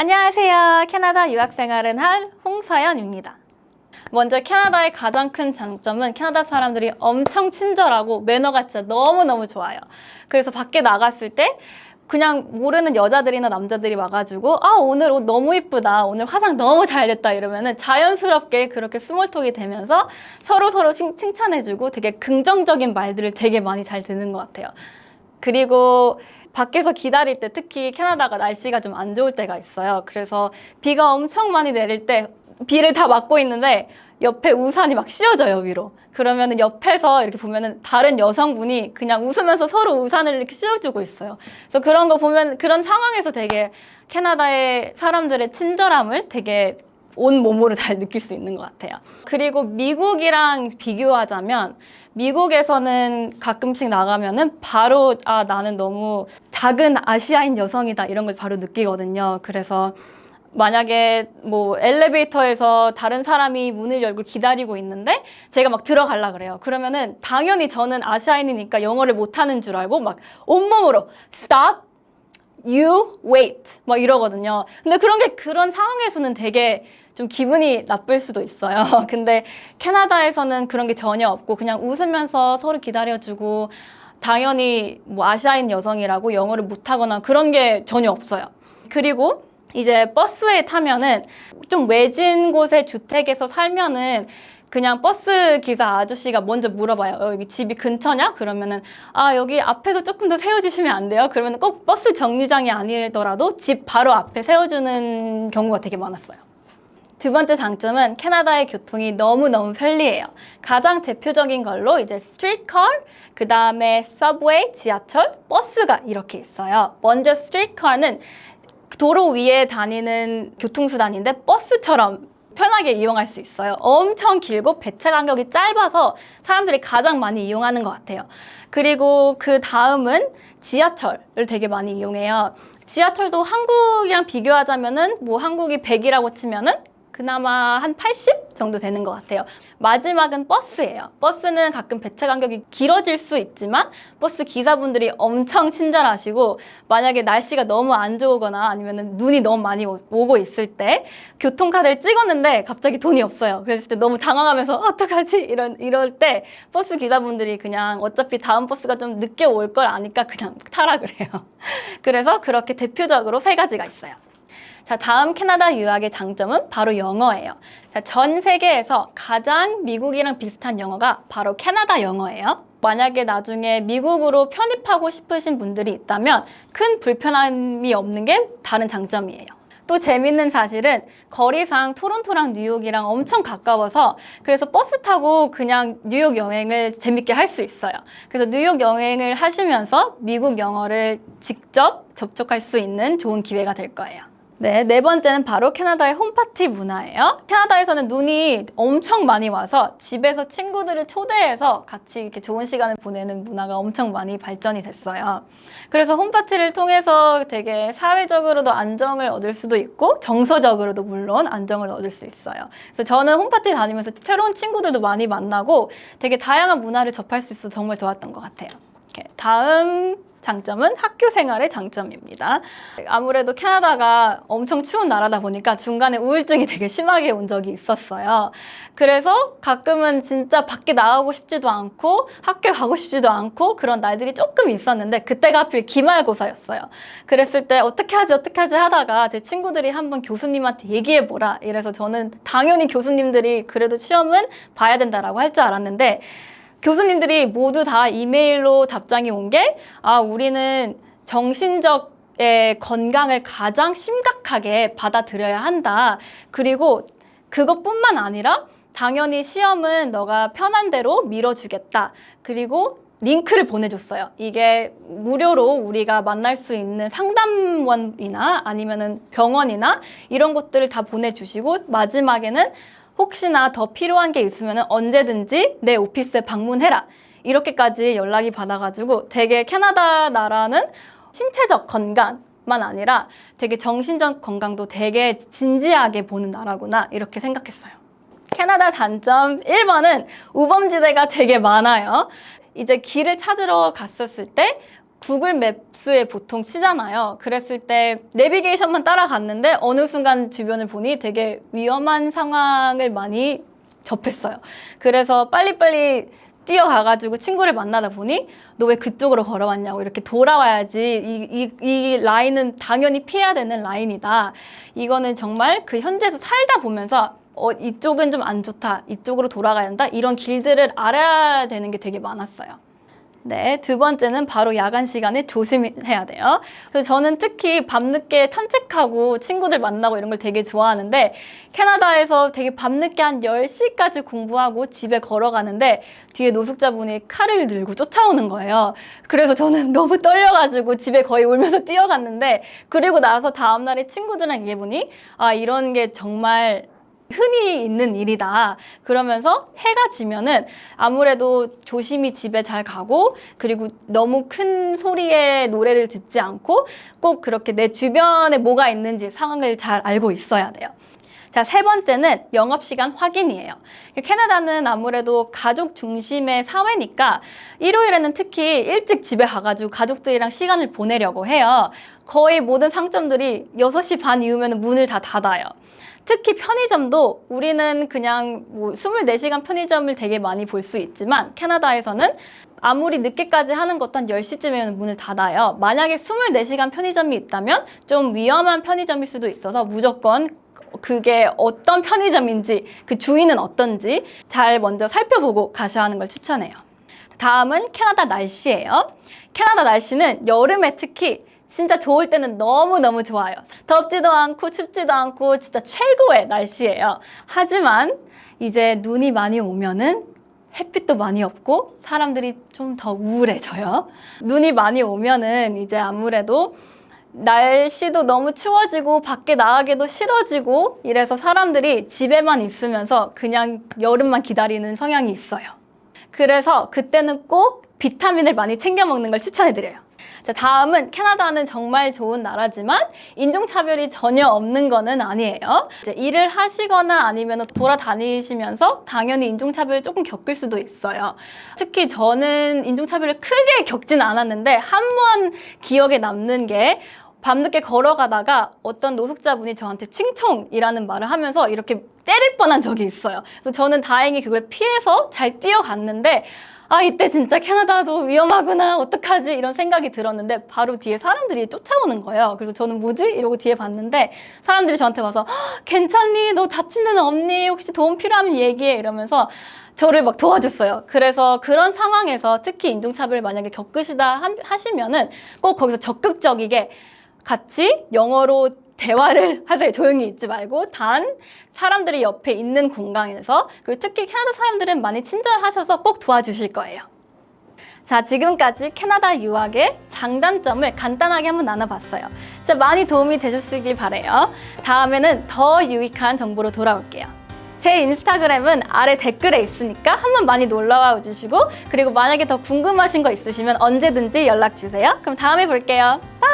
안녕하세요. 캐나다 유학생활을 할 홍서연입니다. 먼저 캐나다의 가장 큰 장점은 캐나다 사람들이 엄청 친절하고 매너가 진짜 너무너무 좋아요. 그래서 밖에 나갔을 때 그냥 모르는 여자들이나 남자들이 와가지고 오늘 옷 너무 이쁘다, 오늘 화장 너무 잘 됐다 이러면은 자연스럽게 그렇게 스몰톡이 되면서 서로 칭찬해주고 되게 긍정적인 말들을 되게 많이 잘 듣는 것 같아요. 그리고 밖에서 기다릴 때 특히 캐나다가 날씨가 좀 안 좋을 때가 있어요. 그래서 비가 엄청 많이 내릴 때 비를 다 맞고 있는데 옆에 우산이 막 씌워져요, 위로. 그러면은 옆에서 이렇게 보면은 다른 여성분이 그냥 웃으면서 서로 우산을 이렇게 씌워주고 있어요. 그래서 그런 거 보면 그런 상황에서 되게 캐나다의 사람들의 친절함을 되게 온 몸으로 잘 느낄 수 있는 것 같아요. 그리고 미국이랑 비교하자면 미국에서는 가끔씩 나가면은 바로 나는 너무 작은 아시아인 여성이다 이런 걸 바로 느끼거든요. 그래서 만약에 뭐 엘리베이터에서 다른 사람이 문을 열고 기다리고 있는데 제가 막 들어가려 그래요. 그러면은 당연히 저는 아시아인이니까 영어를 못하는 줄 알고 막 온몸으로 stop, you, wait 막 이러거든요. 근데 그런 상황에서는 되게 좀 기분이 나쁠 수도 있어요. 근데 캐나다에서는 그런 게 전혀 없고 그냥 웃으면서 서로 기다려주고 당연히 뭐 아시아인 여성이라고 영어를 못하거나 그런 게 전혀 없어요. 그리고 이제 버스에 타면은 좀 외진 곳의 주택에서 살면은 그냥 버스 기사 아저씨가 먼저 물어봐요. 여기 집이 근처냐? 그러면은 여기 앞에서 조금 더 세워주시면 안 돼요? 그러면 꼭 버스 정류장이 아니더라도 집 바로 앞에 세워주는 경우가 되게 많았어요. 두 번째 장점은 캐나다의 교통이 너무너무 편리해요. 가장 대표적인 걸로 이제 스트리트카, 그 다음에 서브웨이, 지하철, 버스가 이렇게 있어요. 먼저 스트리트카는 도로 위에 다니는 교통수단인데 버스처럼 편하게 이용할 수 있어요. 엄청 길고 배차 간격이 짧아서 사람들이 가장 많이 이용하는 것 같아요. 그리고 그 다음은 지하철을 되게 많이 이용해요. 지하철도 한국이랑 비교하자면은 뭐 한국이 100이라고 치면은 그나마 한 80 정도 되는 것 같아요. 마지막은 버스예요. 버스는 가끔 배차 간격이 길어질 수 있지만 버스 기사분들이 엄청 친절하시고 만약에 날씨가 너무 안 좋거나 아니면 눈이 너무 많이 오고 있을 때 교통카드를 찍었는데 갑자기 돈이 없어요. 그랬을 때 너무 당황하면서 어떡하지? 이럴 때 버스 기사분들이 그냥 어차피 다음 버스가 좀 늦게 올 걸 아니까 그냥 타라 그래요. 그래서 그렇게 대표적으로 세 가지가 있어요. 자, 다음 캐나다 유학의 장점은 바로 영어예요. 자, 전 세계에서 가장 미국이랑 비슷한 영어가 바로 캐나다 영어예요. 만약에 나중에 미국으로 편입하고 싶으신 분들이 있다면 큰 불편함이 없는 게 다른 장점이에요. 또 재밌는 사실은 거리상 토론토랑 뉴욕이랑 엄청 가까워서 그래서 버스 타고 그냥 뉴욕 여행을 재밌게 할 수 있어요. 그래서 뉴욕 여행을 하시면서 미국 영어를 직접 접촉할 수 있는 좋은 기회가 될 거예요. 네 번째는 바로 캐나다의 홈파티 문화예요. 캐나다에서는 눈이 엄청 많이 와서 집에서 친구들을 초대해서 같이 이렇게 좋은 시간을 보내는 문화가 엄청 많이 발전이 됐어요. 그래서 홈파티를 통해서 되게 사회적으로도 안정을 얻을 수도 있고 정서적으로도 물론 안정을 얻을 수 있어요. 그래서 저는 홈파티 다니면서 새로운 친구들도 많이 만나고 되게 다양한 문화를 접할 수 있어서 정말 좋았던 것 같아요. 다음 장점은 학교 생활의 장점입니다. 아무래도 캐나다가 엄청 추운 나라다 보니까 중간에 우울증이 되게 심하게 온 적이 있었어요. 그래서 가끔은 진짜 밖에 나가고 싶지도 않고 학교 가고 싶지도 않고 그런 날들이 조금 있었는데 그때가 하필 기말고사였어요. 그랬을 때 어떻게 하지 하다가 제 친구들이 한번 교수님한테 얘기해보라 이래서 저는 당연히 교수님들이 그래도 시험은 봐야 된다라고 할 줄 알았는데 교수님들이 모두 다 이메일로 답장이 온 게 우리는 정신적의 건강을 가장 심각하게 받아들여야 한다. 그리고 그것뿐만 아니라 당연히 시험은 너가 편한 대로 미뤄주겠다. 그리고 링크를 보내줬어요. 이게 무료로 우리가 만날 수 있는 상담원이나 아니면은 병원이나 이런 것들을 다 보내주시고 마지막에는 혹시나 더 필요한 게 있으면 언제든지 내 오피스에 방문해라. 이렇게까지 연락이 받아가지고 되게 캐나다 나라는 신체적 건강만 아니라 되게 정신적 건강도 되게 진지하게 보는 나라구나 이렇게 생각했어요. 캐나다 단점 1번은 우범지대가 되게 많아요. 이제 길을 찾으러 갔었을 때 구글 맵스에 보통 치잖아요. 그랬을 때 내비게이션만 따라갔는데 어느 순간 주변을 보니 되게 위험한 상황을 많이 접했어요. 그래서 빨리빨리 뛰어가가지고 친구를 만나다 보니 너 왜 그쪽으로 걸어왔냐고, 이렇게 돌아와야지, 이 라인은 당연히 피해야 되는 라인이다. 이거는 정말 그 현지에서 살다 보면서 이쪽은 좀 안 좋다, 이쪽으로 돌아가야 한다, 이런 길들을 알아야 되는 게 되게 많았어요. 네, 두 번째는 바로 야간 시간에 조심해야 돼요. 그래서 저는 특히 밤늦게 산책하고 친구들 만나고 이런 걸 되게 좋아하는데, 캐나다에서 되게 밤늦게 한 10시까지 공부하고 집에 걸어가는데 뒤에 노숙자분이 칼을 들고 쫓아오는 거예요. 그래서 저는 너무 떨려가지고 집에 거의 울면서 뛰어갔는데, 그리고 나서 다음날에 친구들이랑 얘기해보니 아, 이런 게 정말 흔히 있는 일이다. 그러면서 해가 지면은 아무래도 조심히 집에 잘 가고, 그리고 너무 큰 소리의 노래를 듣지 않고 꼭 그렇게 내 주변에 뭐가 있는지 상황을 잘 알고 있어야 돼요. 자, 세 번째는 영업시간 확인이에요. 캐나다는 아무래도 가족 중심의 사회니까 일요일에는 특히 일찍 집에 가가지고 가족들이랑 시간을 보내려고 해요. 거의 모든 상점들이 6시 반 이후면 문을 다 닫아요. 특히 편의점도 우리는 그냥 24시간 편의점을 되게 많이 볼 수 있지만 캐나다에서는 아무리 늦게까지 하는 것도 한 10시쯤이면 문을 닫아요. 만약에 24시간 편의점이 있다면 좀 위험한 편의점일 수도 있어서 무조건 그게 어떤 편의점인지, 그 주인은 어떤지 잘 먼저 살펴보고 가셔야 하는 걸 추천해요. 다음은 캐나다 날씨예요. 캐나다 날씨는 여름에 특히 진짜 좋을 때는 너무너무 좋아요. 덥지도 않고 춥지도 않고 진짜 최고의 날씨예요. 하지만 이제 눈이 많이 오면은 햇빛도 많이 없고 사람들이 좀 더 우울해져요. 눈이 많이 오면은 이제 아무래도 날씨도 너무 추워지고 밖에 나가기도 싫어지고 이래서 사람들이 집에만 있으면서 그냥 여름만 기다리는 성향이 있어요. 그래서 그때는 꼭 비타민을 많이 챙겨 먹는 걸 추천해드려요. 자, 다음은 캐나다는 정말 좋은 나라지만 인종차별이 전혀 없는 거는 아니에요. 이제 일을 하시거나 아니면 돌아다니시면서 당연히 인종차별을 조금 겪을 수도 있어요. 특히 저는 인종차별을 크게 겪진 않았는데 한 번 기억에 남는 게 밤늦게 걸어가다가 어떤 노숙자분이 저한테 칭총이라는 말을 하면서 이렇게 때릴 뻔한 적이 있어요. 그래서 저는 다행히 그걸 피해서 잘 뛰어갔는데 아, 이때 진짜 캐나다도 위험하구나, 어떡하지, 이런 생각이 들었는데 바로 뒤에 사람들이 쫓아오는 거예요. 그래서 저는 뭐지? 이러고 뒤에 봤는데 사람들이 저한테 와서 괜찮니? 너 다친 데는 없니? 혹시 도움 필요하면 얘기해, 이러면서 저를 막 도와줬어요. 그래서 그런 상황에서 특히 인종차별 만약에 겪으시다 하시면은 꼭 거기서 적극적이게 같이 영어로 대화를 하세요. 조용히 있지 말고 단 사람들이 옆에 있는 공간에서. 그리고 특히 캐나다 사람들은 많이 친절하셔서 꼭 도와주실 거예요. 자, 지금까지 캐나다 유학의 장단점을 간단하게 한번 나눠봤어요. 진짜 많이 도움이 되셨길 바라요. 다음에는 더 유익한 정보로 돌아올게요. 제 인스타그램은 아래 댓글에 있으니까 한번 많이 놀러와 주시고, 그리고 만약에 더 궁금하신 거 있으시면 언제든지 연락 주세요. 그럼 다음에 볼게요. 바이!